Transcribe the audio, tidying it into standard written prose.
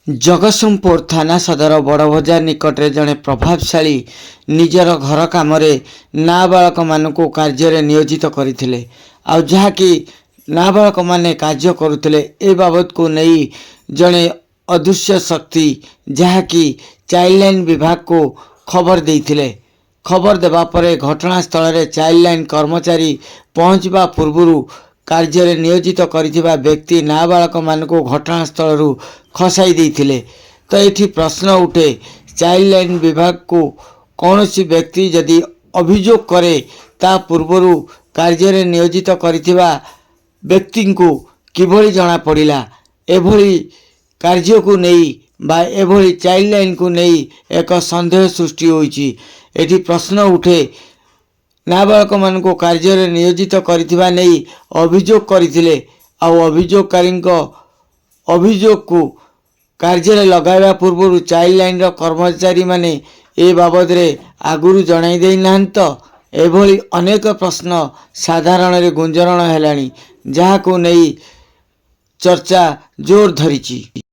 जगतसिंहपुर थाना सदर बड़ बजार निकट में जड़े प्रभावशाली निजर घर कम नाबालक मानक कार्य नियोजित करते जहाँकि नाबालक माने कार्य करुले ए बाबद को नहीं जड़े अदृश्य शक्ति जहाँकि चाइल्ड लाइन विभाग को खबर देते खबर देवा पर घटनास्थल में चाइल्ड लाइन कर्मचारी पहुँचवा पूर्व कार्य नियोजित करिଥିବା व्यक्ति नाबालक मानक घटनास्थल खसाई देते। तो ये प्रश्न उठे चाइल्ड लाइन विभाग को कौन सी व्यक्ति यदि अभियोग करे ता पूर्व कार्य नियोजित करिଥିବା व्यक्ति को किभली जना पड़ा एभली कार्य को नहीं बा एभली चाइल्ड लाइन को नहीं एक संदेह सृष्टि होइछि। एठी प्रश्न उठे नाबालक मानक कार्य नियोजित करिଥିବା नहीं अभियोग करथिले आ अभियोगकारी अभियोग को कार्य लगाइबा पूर्व चाइल्ड लाइन कर्मचारी माने ए बाबद रे आगुरु जणाई देई नाहन तो एभली अनेक प्रश्न साधारण रे गुंजरण हेलानी जहाको नहीं चर्चा जोर धरिछि।